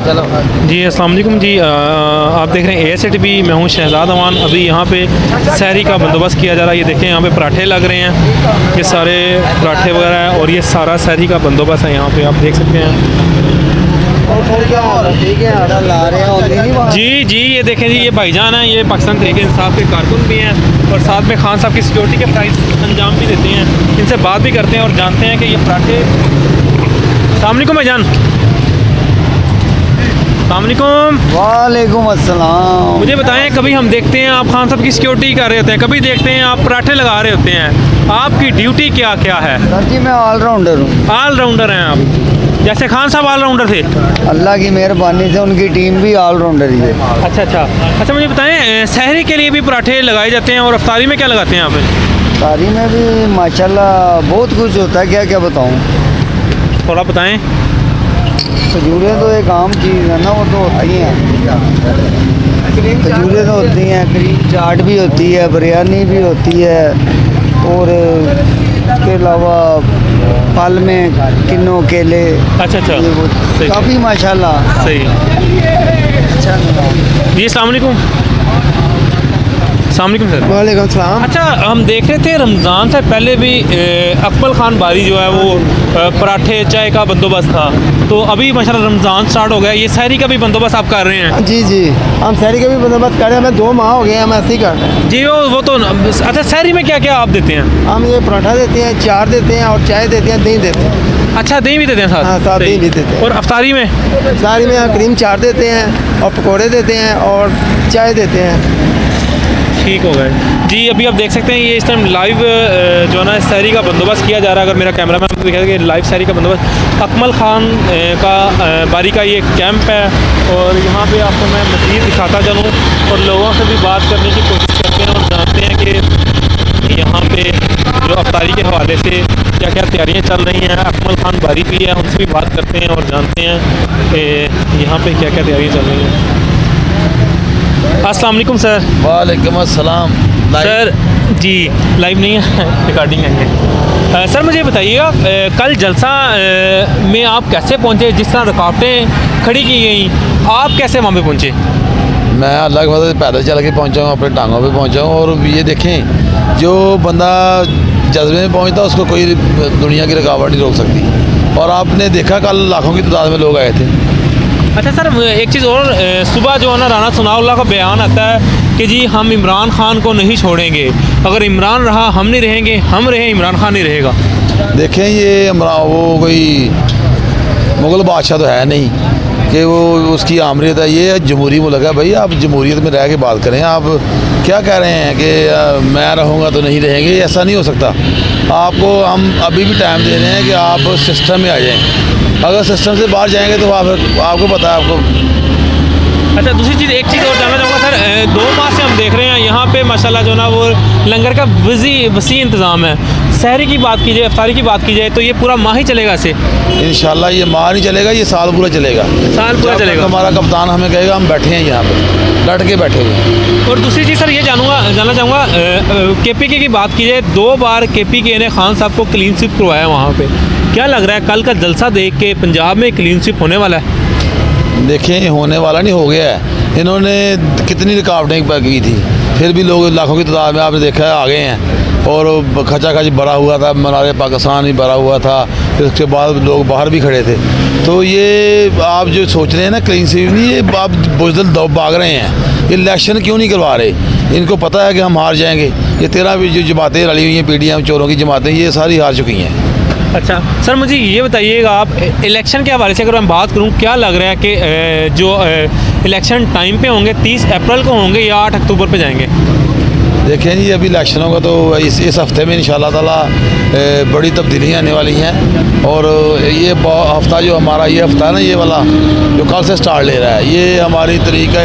चलो जी अस्सलाम वालेकुम जी। आप देख रहे हैं ASATV, मैं हूँ शहजाद अमान। अभी यहाँ पे सहरी का बंदोबस्त किया जा रहा है। ये देखें यहाँ पे पराठे लग रहे हैं, ये सारे पराठे वगैरह हैं और ये सारा सहरी का बंदोबस्त है यहाँ पे, आप देख सकते हैं। जी जी, ये देखें जी, ये भाईजान हैं, ये पाकिस्तान तहरीक इंसाफ के कारकुन भी हैं और साथ में खान साहब की सिक्योरिटी के प्राइस अंजाम भी देते हैं। इनसे बात भी करते हैं और जानते हैं कि ये पराठे। अस्सलाम वालेकुम भाईजान। अस्सलाम वालेकुम अस्सलाम। मुझे बताएं, कभी हम देखते हैं आप खान साहब की सिक्योरिटी कर रहे होते हैं, कभी देखते हैं आप पराठे लगा रहे होते हैं, आपकी ड्यूटी क्या क्या है? सर जी मैं ऑलराउंडर हूँ। ऑलराउंडर हैं आप, जैसे खान साहब ऑलराउंडर थे। अल्लाह की मेहरबानी से उनकी टीम भी ऑलराउंडर ही है। अच्छा अच्छा अच्छा, मुझे बताएं, सहरी के लिए भी पराठे लगाए जाते हैं और अफ्तारी में क्या लगाते हैं आप? सारी में भी माशाल्लाह बहुत कुछ होता है, क्या क्या बताऊँ। थोड़ा बताएं। खजूरें तो एक आम चीज़ है ना, वो तो होती हैं। खजूरें तो होती हैं, क्रीम चाट भी होती है, बिरयानी भी होती है और इसके अलावा फल में किन्नू केले। अच्छा अच्छा, सही। काफ़ी माशाल्लाह सही। अच्छा। जी अस्सलाम वालेकुम। अस्सलाम वालेकुम सर। वालेकुम सलाम। अच्छा, हम देख रहे थे रमज़ान से पहले भी अकमल खान बारी जो है वो पराठे चाय का बंदोबस्त था, तो अभी माशाल्लाह रमज़ान स्टार्ट हो गया, ये सहरी का भी बंदोबस्त आप कर रहे हैं? जी जी, हम सहरी का भी बंदोबस्त कर रहे हैं। हमें 2 माह हो गए हैं, हम ऐसे ही कर रहे हैं। जी वो तो। अच्छा, सहरी में क्या क्या आप देते हैं? हम ये पराठा देते हैं, चार देते हैं और चाय देते हैं, दही देते हैं। अच्छा, दही भी देते हैं साथ? हाँ, साथ सही। दही भी देते हैं। और अफ्तारी में? सारी में क्रीम चाट देते हैं और पकोड़े देते हैं और चाय देते हैं। ठीक हो गए जी। अभी आप देख सकते हैं ये इस टाइम लाइव जो है ना सहरी का बंदोबस्त किया जा रहा है। अगर मेरा कैमरा मैन आपको दिखाएगा कि लाइव सहरी का बंदोबस्त अकमल खान का बारी का ये कैंप है और यहाँ पे आपको मैं मज़ीद दिखाता चलूँ और लोगों से भी बात करने की कोशिश करते हैं और जानते हैं कि यहाँ पे जो अफ्तारी के हवाले से क्या क्या तैयारियाँ चल रही हैं। अकमल खान बारी भी है, उनसे भी बात करते हैं और जानते हैं कि यहाँ पे क्या क्या तैयारियाँ चल रही हैं। अस्सलाम वालेकुम सर। वालेकुम अस्सलाम। सर जी, लाइव नहीं है, रिकॉर्डिंग है ये। सर मुझे बताइएगा, कल जलसा में आप कैसे पहुंचे? जिस तरह रुकावटें खड़ी की गई, आप कैसे वहाँ पे पहुंचे? मैं अल्लाह की मदद से पैदल चल के पहुँचा हूँ, अपने टांगों पे पहुँचा हूँ। और ये देखें, जो बंदा जज्बे में पहुँचता उसको कोई दुनिया की रुकावट नहीं रोक सकती। और आपने देखा कल लाखों की तादाद में लोग आए थे। अच्छा सर, एक चीज़ और, सुबह जो है ना राना सनाउल्लाह का बयान आता है कि जी हम इमरान खान को नहीं छोड़ेंगे, अगर इमरान रहा हम नहीं रहेंगे, हम रहे इमरान खान नहीं रहेगा। देखें, ये वो कोई मुग़ल बादशाह तो है नहीं कि वो उसकी आमरीत है। ये जमहूरी मुल्क है भाई, आप जमहूरियत में रह के बात करें। आप क्या कह रहे हैं कि मैं रहूँगा तो नहीं रहेंगे? ऐसा नहीं हो सकता। आपको हम अभी भी टाइम दे रहे हैं कि आप सिस्टम में आ जाएँ। अगर सिस्टम से बाहर जाएंगे तो आपको पता है आपको। अच्छा, दूसरी चीज़, एक चीज़ और जानना चाहूँगा सर, 2 माह से हम देख रहे हैं यहाँ पे माशाल्लाह जो ना वो लंगर का वसी इंतज़ाम है। सहरी की बात की जाए, अफ्तारी की बात की जाए तो ये पूरा माह ही चलेगा ऐसे? इंशाल्लाह ये माह नहीं चलेगा, ये साल पूरा चलेगा। साल पूरा चलेगा। हमारा कप्तान हमें कहेगा हम बैठे हैं यहाँ पे, डट के बैठे हुए हैं। और दूसरी चीज़ सर ये जानना चाहूँगा, KPK की बात की जाए, 2 बार KPK ने खान साहब को क्लीन स्वीप करवाया वहाँ पे, क्या लग रहा है कल का जलसा देख के पंजाब में क्लीन स्वीप होने वाला है? देखें, होने वाला नहीं, हो गया है। इन्होंने कितनी रुकावटें की थी, फिर भी लोग लाखों की तादाद में आपने देखा है आ गए हैं। और खचा खच भरा हुआ था, मनारे पाकिस्तान भी भरा हुआ था, फिर उसके बाद लोग बाहर भी खड़े थे। तो ये आप जो सोच रहे हैं ना क्लीन स्वीप नहीं, ये आप बुजदल भाग रहे हैं। ये इलेक्शन क्यों नहीं करवा रहे? इनको पता है कि हम हार जाएंगे। ये 13 भी जो जमातें रली हुई हैं, PDM चोरों की जमातें, ये सारी हार चुकी हैं। अच्छा सर, मुझे ये बताइएगा, आप इलेक्शन के हवाले से अगर मैं बात करूं, क्या लग रहा है कि जो इलेक्शन टाइम पे होंगे 30 अप्रैल को होंगे या 8 अक्टूबर पे जाएंगे? देखें जी, अभी इलेक्शन होगा तो इस हफ्ते में इंशाल्लाह ताला बड़ी तब्दीलियाँ आने वाली हैं। और ये हफ्ता जो हमारा ये हफ्ता है ना, ये वाला जो कल से स्टार्ट ले रहा है, ये हमारी तरीका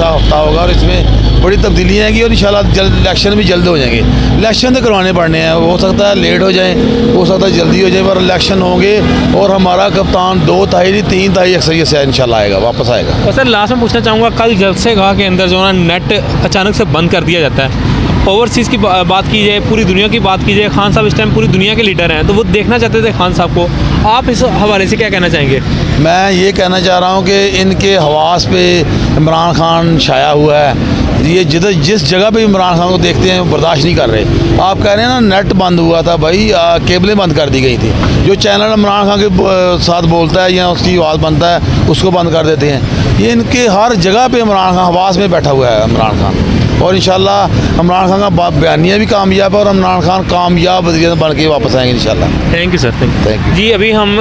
हफ्ता होगा और इसमें बड़ी तब्दीलियाँ आएंगी और इंशाल्लाह जल्द इलेक्शन भी जल्द हो जाएंगे। इलेक्शन तो करवाने पड़ने हैं, हो सकता है लेट हो जाए, हो सकता है जल्दी हो जाए, पर इलेक्शन होंगे और हमारा कप्तान 2 तारीख नहीं 3 तारीख अक्सरियत से इंशाल्लाह आएगा, वापस आएगा। और सर लास्ट में पूछना चाहूँगा, कल जलसे गाह के अंदर जो है नेट अचानक से बंद कर दिया जाता है ओवरसीज़ की बात की जाए, पूरी दुनिया की बात की जाए, खान साहब इस टाइम पूरी दुनिया के लीडर हैं, तो वो देखना चाहते थे खान साहब को। आप इस हवाले से क्या कहना चाहेंगे? मैं ये कहना चाह रहा हूँ कि इनके हवास पे इमरान खान छाया हुआ है। ये जिस जगह पे इमरान खान को देखते हैं वो बर्दाश्त नहीं कर रहे। आप कह रहे हैं ना नेट बंद हुआ था भाई, केबलें बंद कर दी गई थी। जो चैनल इमरान खान के साथ बोलता है या उसकी आवाज़ बनता है उसको बंद कर देते हैं। ये इनके हर जगह पे इमरान खान हवास में बैठा हुआ है इमरान खान। और इंशाल्लाह इमरान खान का बयानिया भी कामयाब है और इमरान खान कामयाब बन के वापस आएंगे इंशाल्लाह। Thank you sir, Thank you. जी अभी हम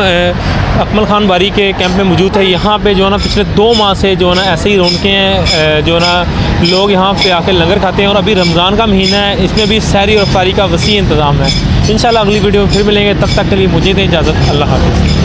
अकमल खान बारी के कैंप में मौजूद है। यहाँ पे जो है ना पिछले 2 माह से जो है ना ऐसे ही रौनकें हैं, जो है ना लोग यहाँ पे आके लंगर खाते हैं। और अभी रमज़ान का महीना है, इसमें भी सहरी और इफ्तारी का वसी इंतज़ाम है। इंशाल्लाह अगली वीडियो में फिर मिलेंगे, तब तक के लिए मुझे दें इजाज़त। अल्लाह हाफ़िज़।